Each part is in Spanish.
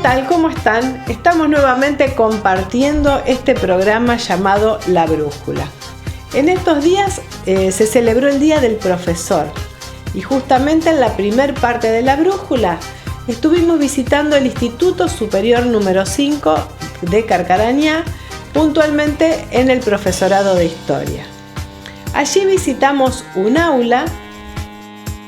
tal? ¿Cómo están? Estamos nuevamente compartiendo este programa llamado La Brújula. En estos días se celebró el Día del Profesor y justamente en la primer parte de La Brújula estuvimos visitando el Instituto Superior número 5 de Carcarañá, puntualmente en el profesorado de Historia. Allí visitamos un aula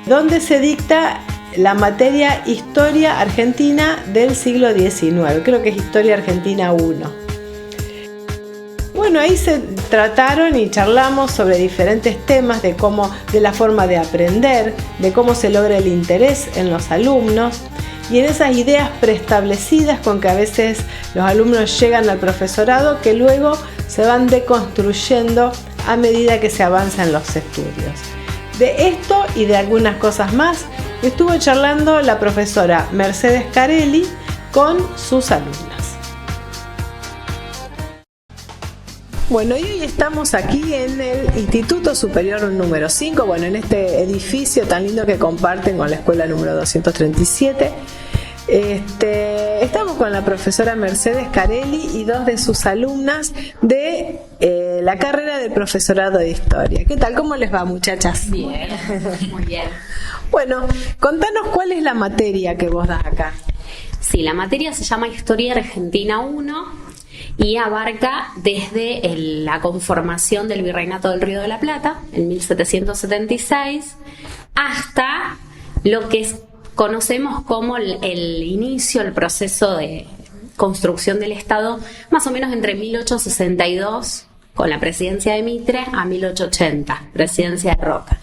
donde se dicta la materia Historia Argentina del siglo XIX, creo que es Historia Argentina 1. Bueno, ahí se trataron y charlamos sobre diferentes temas de la forma de aprender, de cómo se logra el interés en los alumnos y en esas ideas preestablecidas con que a veces los alumnos llegan al profesorado que luego se van deconstruyendo a medida que se avanza en los estudios. De esto y de algunas cosas más estuvo charlando la profesora Mercedes Carelli con sus alumnas. Bueno, y hoy estamos aquí en el Instituto Superior número 5, bueno, en este edificio tan lindo que comparten con la escuela número 237. Estamos con la profesora Mercedes Carelli y dos de sus alumnas de la carrera del profesorado de Historia. ¿Qué tal? ¿Cómo les va, muchachas? Bien, muy bien. Bueno, contanos cuál es la materia que vos das acá. Sí, la materia se llama Historia Argentina 1 y abarca desde la conformación del Virreinato del Río de la Plata, en 1776, hasta lo que conocemos como el inicio, el proceso de construcción del Estado, más o menos entre 1862, con la presidencia de Mitre, a 1880, presidencia de Roca.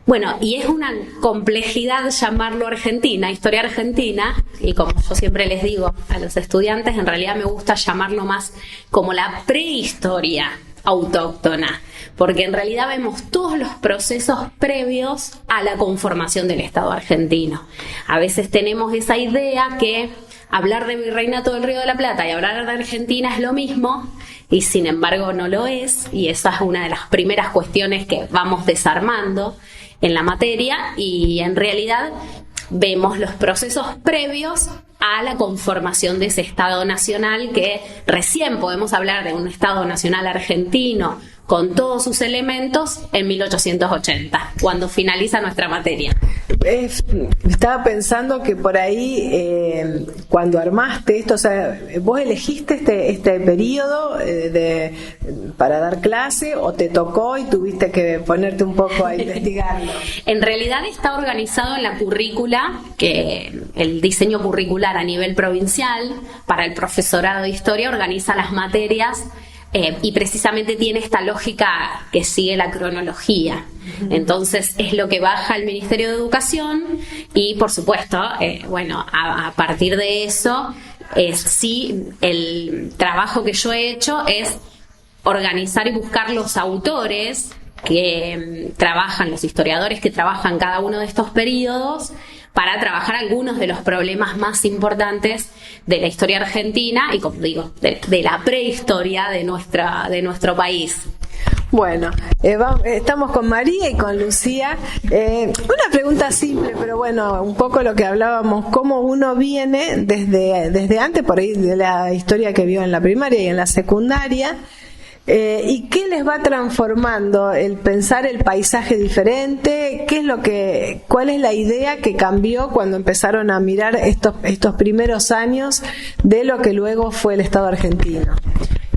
Bueno, y es una complejidad llamarlo Argentina, Historia Argentina, y como yo siempre les digo a los estudiantes, en realidad me gusta llamarlo más como la prehistoria autóctona, porque en realidad vemos todos los procesos previos a la conformación del Estado argentino. A veces tenemos esa idea que hablar de Virreinato del Río de la Plata y hablar de Argentina es lo mismo, y sin embargo no lo es, y esa es una de las primeras cuestiones que vamos desarmando en la materia, y en realidad vemos los procesos previos a la conformación de ese Estado Nacional, que recién podemos hablar de un Estado Nacional argentino con todos sus elementos en 1880, cuando finaliza nuestra materia. Estaba pensando que por ahí, cuando armaste esto, o sea, ¿vos elegiste este periodo para dar clase o te tocó y tuviste que ponerte un poco a investigarlo? En realidad está organizado en la currícula, que el diseño curricular a nivel provincial para el profesorado de Historia organiza las materias. Y precisamente tiene esta lógica que sigue la cronología. Entonces es lo que baja el Ministerio de Educación y, por supuesto, a partir de eso, sí, el trabajo que yo he hecho es organizar y buscar los autores que trabajan, los historiadores que trabajan cada uno de estos periodos, para trabajar algunos de los problemas más importantes de la historia argentina y, como digo, de la prehistoria de nuestro país. Bueno, estamos con María y con Lucía. Una pregunta simple, pero bueno, un poco lo que hablábamos, cómo uno viene desde antes, por ahí de la historia que vio en la primaria y en la secundaria, ¿y qué les va transformando el pensar el paisaje diferente? ¿Cuál es la idea que cambió cuando empezaron a mirar estos primeros años de lo que luego fue el Estado argentino?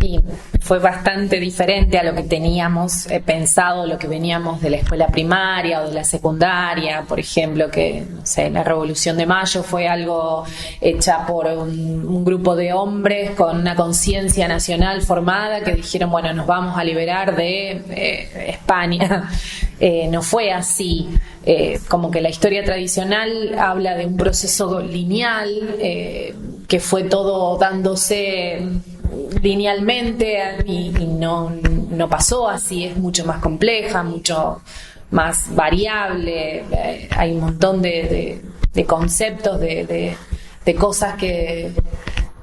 Y fue bastante diferente a lo que teníamos pensado, lo que veníamos de la escuela primaria o de la secundaria, por ejemplo, que no sé, la Revolución de Mayo fue algo hecha por un grupo de hombres con una conciencia nacional formada que dijeron, bueno, nos vamos a liberar de España. No fue así. Como que la historia tradicional habla de un proceso lineal, que fue todo dándose linealmente y no pasó así, es mucho más compleja, mucho más variable, hay un montón de conceptos, de cosas que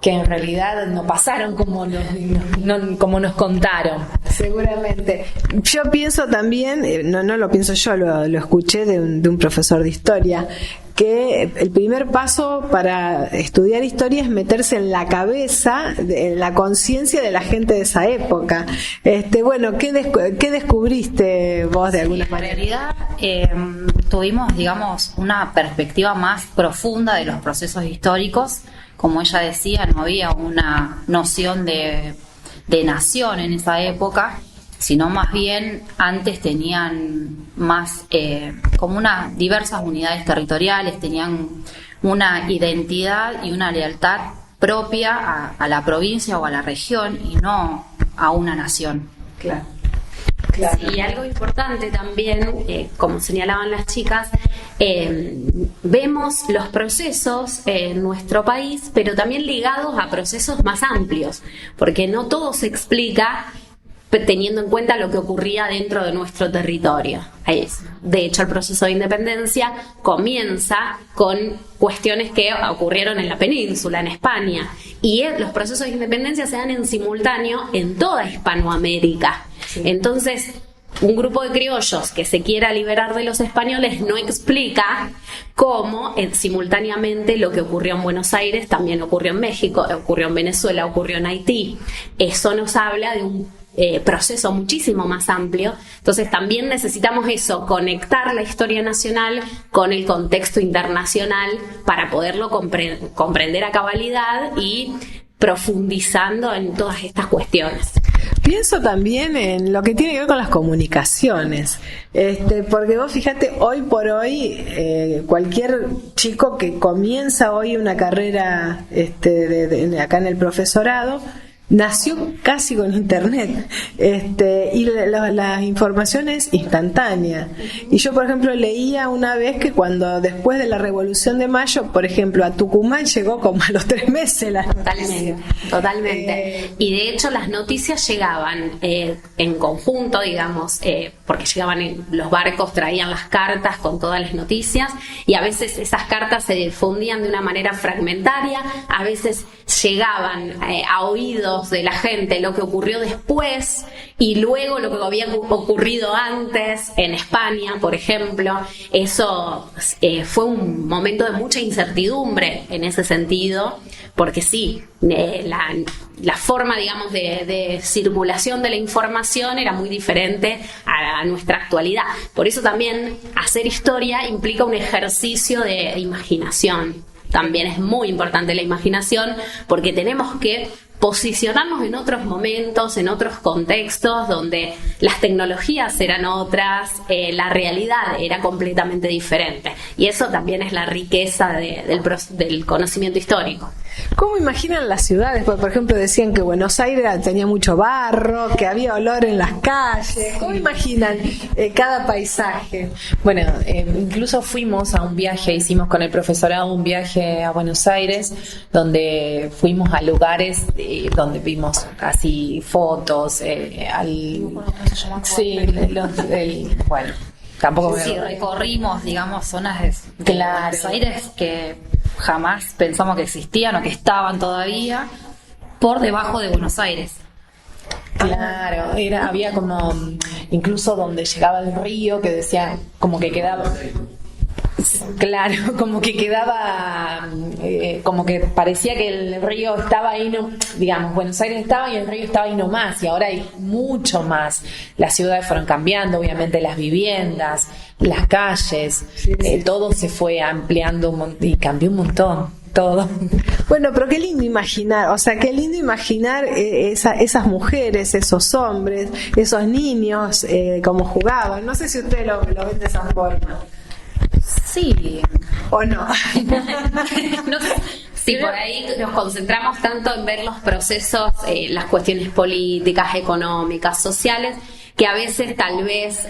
en realidad no pasaron como nos contaron. Seguramente. Yo pienso también, no lo pienso yo, lo escuché de un profesor de historia, que el primer paso para estudiar historia es meterse en la cabeza, en la conciencia de la gente de esa época. Bueno, ¿qué descubriste vos de alguna manera? En realidad tuvimos, digamos, una perspectiva más profunda de los procesos históricos. Como ella decía, no había una noción de nación en esa época, sino más bien antes tenían más como diversas unidades territoriales, tenían una identidad y una lealtad propia a la provincia o a la región y no a una nación. Claro. Y algo importante también, como señalaban las chicas, vemos los procesos en nuestro país, pero también ligados a procesos más amplios, porque no todo se explica teniendo en cuenta lo que ocurría dentro de nuestro territorio. De hecho, el proceso de independencia comienza con cuestiones que ocurrieron en la península, en España, y los procesos de independencia se dan en simultáneo en toda Hispanoamérica. Sí. Entonces, un grupo de criollos que se quiera liberar de los españoles no explica cómo simultáneamente lo que ocurrió en Buenos Aires también ocurrió en México, ocurrió en Venezuela, ocurrió en Haití. Eso nos habla de un proceso muchísimo más amplio. Entonces también necesitamos eso, conectar la historia nacional con el contexto internacional para poderlo comprender a cabalidad y profundizando en todas estas cuestiones. Pienso también en lo que tiene que ver con las comunicaciones, porque vos fíjate, hoy por hoy cualquier chico que comienza hoy una carrera acá en el profesorado nació casi con internet, y la información es instantánea. Y yo, por ejemplo, leía una vez que cuando después de la Revolución de Mayo, por ejemplo, a Tucumán llegó como a los 3 meses la noticia. Totalmente. Y de hecho las noticias llegaban en conjunto, digamos, porque llegaban los barcos, traían las cartas con todas las noticias, y a veces esas cartas se difundían de una manera fragmentaria, a veces llegaban a oídos de la gente lo que ocurrió después y luego lo que había ocurrido antes en España, por ejemplo. Eso fue un momento de mucha incertidumbre en ese sentido, porque sí, la forma, digamos, de circulación de la información era muy diferente a nuestra actualidad. Por eso también hacer historia implica un ejercicio de imaginación. También es muy importante la imaginación, porque tenemos que posicionarnos en otros momentos, en otros contextos donde las tecnologías eran otras, la realidad era completamente diferente. Y eso también es la riqueza del conocimiento histórico. ¿Cómo imaginan las ciudades? Por ejemplo, decían que Buenos Aires tenía mucho barro, que había olor en las calles. ¿Cómo imaginan cada paisaje? Bueno, incluso fuimos a un viaje, hicimos con el profesorado un viaje a Buenos Aires, donde fuimos a lugares donde vimos así fotos, bueno, tampoco sí, recorrimos, digamos, zonas de claro. Buenos Aires que jamás pensamos que existían o que estaban todavía por debajo de Buenos Aires. Claro, había como incluso donde llegaba el río, que decía como que quedaba, claro, como que quedaba, como que parecía que el río estaba ahí, no, digamos, Buenos Aires estaba y el río estaba ahí nomás, y ahora hay mucho más. Las ciudades fueron cambiando, obviamente las viviendas, las calles, todo se fue ampliando y cambió un montón. Todo. Bueno, pero qué lindo imaginar, esas mujeres, esos hombres, esos niños, cómo jugaban. No sé si ustedes lo ven de esa forma. Sí. ¿O no? Sí, por ahí nos concentramos tanto en ver los procesos, las cuestiones políticas, económicas, sociales, que a veces tal vez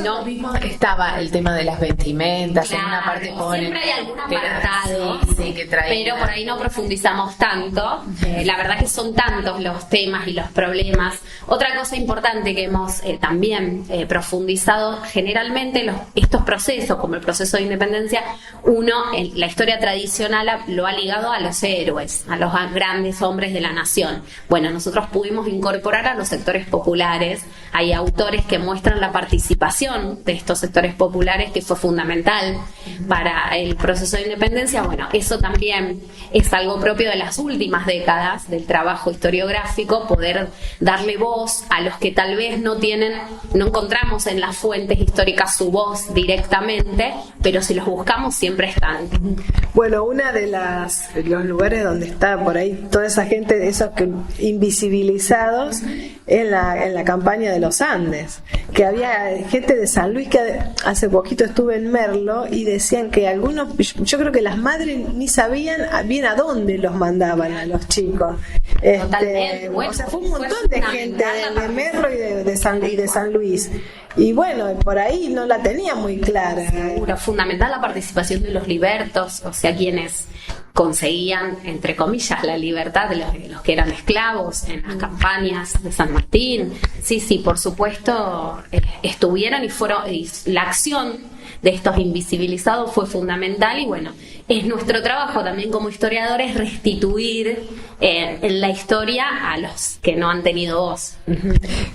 no mismo estaba el tema de las vestimentas, claro, en una parte ponen, siempre hay algún apartado, que traía, pero por ahí no profundizamos tanto. La verdad que son tantos los temas y los problemas. Otra cosa importante que hemos también profundizado, generalmente estos procesos, como el proceso de independencia, la historia tradicional lo ha ligado a los héroes, a los grandes hombres de la nación. Bueno, nosotros pudimos incorporar a los sectores populares, hay autores que muestran la participación de estos sectores populares, que fue fundamental para el proceso de independencia. Bueno, eso también es algo propio de las últimas décadas del trabajo historiográfico, poder darle voz a los que tal vez no encontramos en las fuentes históricas su voz directamente, pero si los buscamos siempre están. Bueno, una de los lugares donde está por ahí toda esa gente, esos que invisibilizados, en la campaña de los Andes, que había gente de San Luis, que hace poquito estuve en Merlo y decían que algunos, yo creo que las madres ni sabían bien a dónde los mandaban a los chicos. Bueno, o sea, fue un montón de gente de Merlo y de San Luis. Y bueno, por ahí no la tenía muy clara. Seguro, fundamental la participación de los libertos, o sea, quienes conseguían, entre comillas, la libertad de los que eran esclavos en las campañas de San Martín. Sí, por supuesto, estuvieron y la acción de estos invisibilizados fue fundamental, y bueno, es nuestro trabajo también como historiadores restituir en la historia a los que no han tenido voz.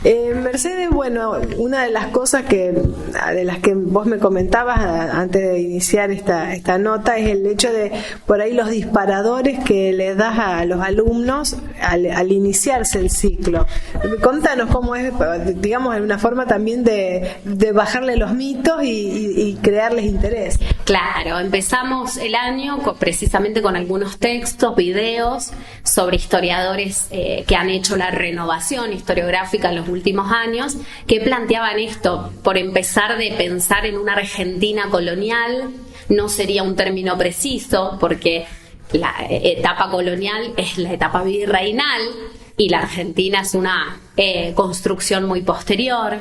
Mercedes, bueno, una de las cosas de las que vos me comentabas antes de iniciar esta nota es el hecho de por ahí los disparadores que les das a los alumnos al iniciarse el ciclo. Contanos cómo es, digamos, en una forma también de bajarle los mitos y crearles interés. Claro, empezamos el año precisamente con algunos textos, videos sobre historiadores que han hecho la renovación historiográfica en los últimos años, que planteaban esto. Por empezar, de pensar en una Argentina colonial, no sería un término preciso, porque la etapa colonial es la etapa virreinal y la Argentina es una construcción muy posterior.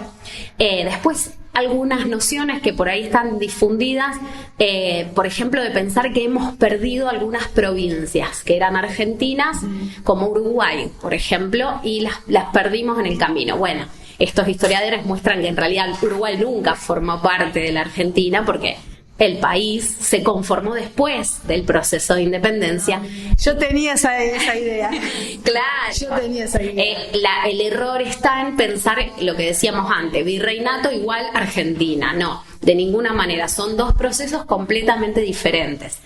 Después, algunas nociones que por ahí están difundidas, por ejemplo, de pensar que hemos perdido algunas provincias que eran argentinas, como Uruguay, por ejemplo, y las perdimos en el camino. Bueno, estos historiadores muestran que en realidad Uruguay nunca formó parte de la Argentina, porque el país se conformó después del proceso de independencia. Yo tenía esa idea. Claro. Yo tenía esa idea. El error está en pensar lo que decíamos antes, virreinato igual Argentina. No, de ninguna manera. Son dos procesos completamente diferentes.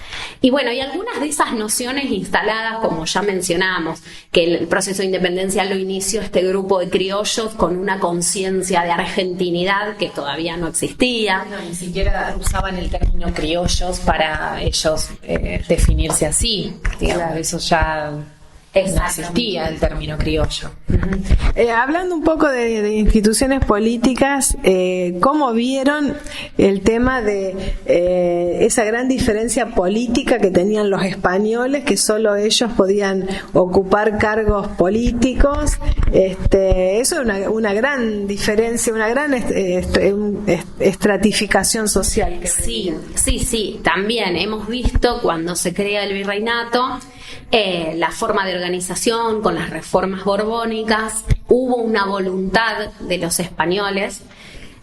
Y bueno, y algunas de esas nociones instaladas, como ya mencionamos, que el proceso de independencia lo inició este grupo de criollos con una conciencia de argentinidad que todavía no existía. No, ni siquiera usaban el término criollos para ellos definirse así. Digamos, claro. Eso ya no existía, el término criollo. Hablando un poco de instituciones políticas, ¿cómo vieron el tema de esa gran diferencia política que tenían los españoles, que solo ellos podían ocupar cargos políticos? Eso es una gran diferencia, una gran estratificación social. Sí, también hemos visto cuando se crea el virreinato, la forma de organización con las reformas borbónicas. Hubo una voluntad de los españoles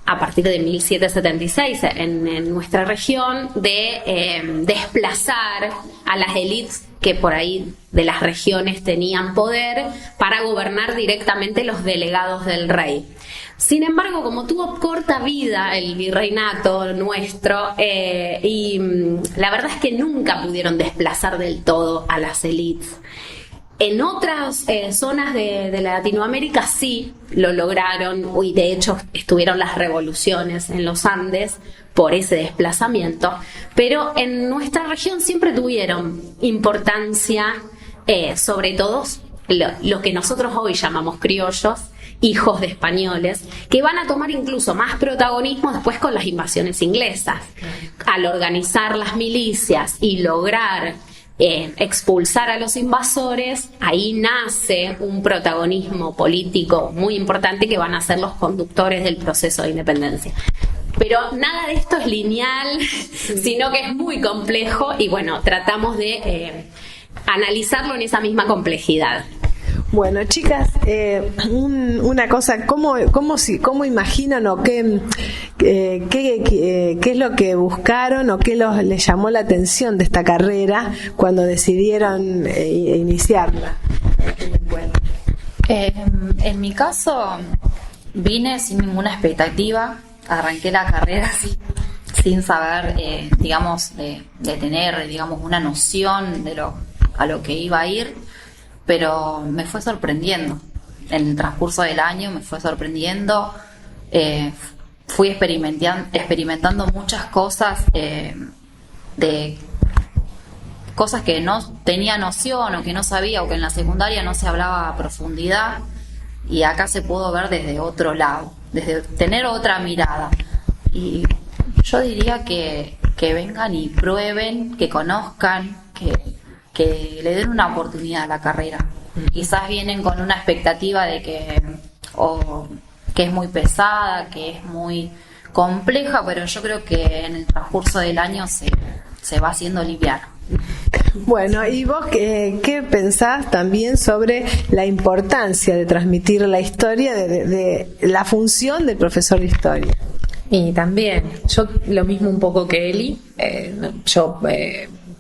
a partir de 1776 en nuestra región de desplazar a las élites que por ahí de las regiones tenían poder para gobernar directamente los delegados del rey. Sin embargo, como tuvo corta vida el virreinato nuestro, y la verdad es que nunca pudieron desplazar del todo a las élites. En otras zonas de Latinoamérica sí lo lograron, y de hecho estuvieron las revoluciones en los Andes por ese desplazamiento, pero en nuestra región siempre tuvieron importancia, sobre todo lo que nosotros hoy llamamos criollos, hijos de españoles, que van a tomar incluso más protagonismo después con las invasiones inglesas. Al organizar las milicias y lograr expulsar a los invasores, ahí nace un protagonismo político muy importante que van a ser los conductores del proceso de independencia. Pero nada de esto es lineal, sino que es muy complejo, y bueno, tratamos de analizarlo en esa misma complejidad. Bueno, chicas, una cosa, ¿cómo imaginan o qué es lo que buscaron o qué les llamó la atención de esta carrera cuando decidieron iniciarla? En mi caso, vine sin ninguna expectativa, arranqué la carrera así, sin saber, digamos, de tener, digamos, una noción de a lo que iba a ir, pero me fue sorprendiendo. En el transcurso del año me fue sorprendiendo, fui experimentando muchas cosas, de cosas que no tenía noción o que no sabía o que en la secundaria no se hablaba a profundidad, y acá se pudo ver desde otro lado, desde tener otra mirada. Y yo diría que vengan y prueben, que conozcan, que le den una oportunidad a la carrera. Quizás vienen con una expectativa de que es muy pesada, que es muy compleja, pero yo creo que en el transcurso del año se va haciendo liviana. Bueno, ¿y vos qué pensás también sobre la importancia de transmitir la historia, de la función del profesor de historia? Y también, yo lo mismo un poco que Eli,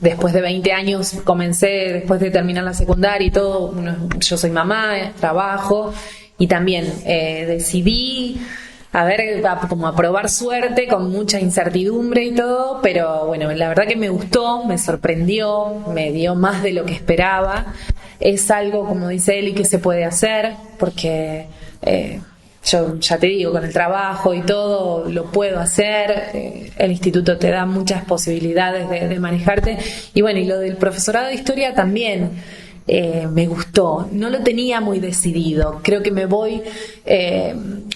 después de 20 años comencé, después de terminar la secundaria y todo, yo soy mamá, trabajo, y también decidí como a probar suerte con mucha incertidumbre y todo, pero bueno, la verdad que me gustó, me sorprendió, me dio más de lo que esperaba. Es algo, como dice Eli, que se puede hacer, porque yo ya te digo, con el trabajo y todo lo puedo hacer. El instituto te da muchas posibilidades de manejarte, y bueno, y lo del profesorado de historia también me gustó. No lo tenía muy decidido, creo que me voy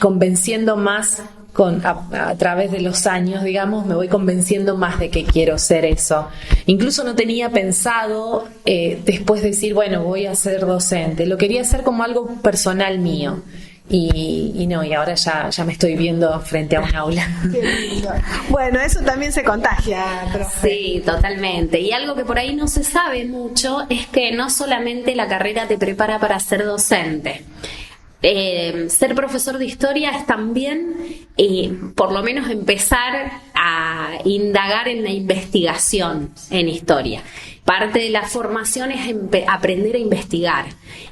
convenciendo más a través de los años, digamos, me voy convenciendo más de que quiero ser eso. Incluso no tenía pensado después decir, bueno, voy a ser docente, lo quería hacer como algo personal mío. Y ahora ya me estoy viendo frente a un aula. Bueno, eso también se contagia, profe. Sí, totalmente. Y algo que por ahí no se sabe mucho es que no solamente la carrera te prepara para ser docente. Ser profesor de historia es también, por lo menos, empezar a indagar en la investigación en historia. Parte de la formación es aprender a investigar.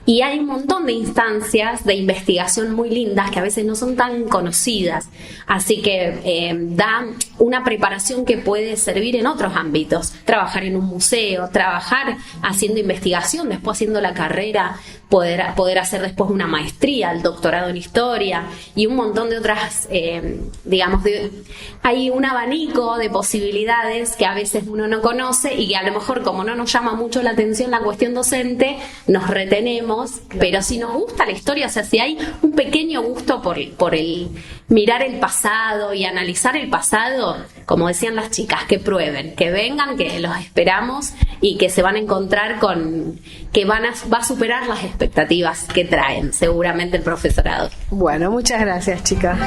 Y hay un montón de instancias de investigación muy lindas que a veces no son tan conocidas. Así que da una preparación que puede servir en otros ámbitos. Trabajar en un museo, trabajar haciendo investigación, después haciendo la carrera, poder hacer después una maestría, el doctorado en historia y un montón de otras, hay un abanico de posibilidades que a veces uno no conoce y que a lo mejor, como no nos llama mucho la atención la cuestión docente, nos retenemos, pero si nos gusta la historia, o sea, si hay un pequeño gusto por el mirar el pasado y analizar el pasado, como decían las chicas, que prueben, que vengan, que los esperamos y que se van a encontrar con que va a superar las expectativas que traen seguramente el profesorado. Bueno, muchas gracias, chicas.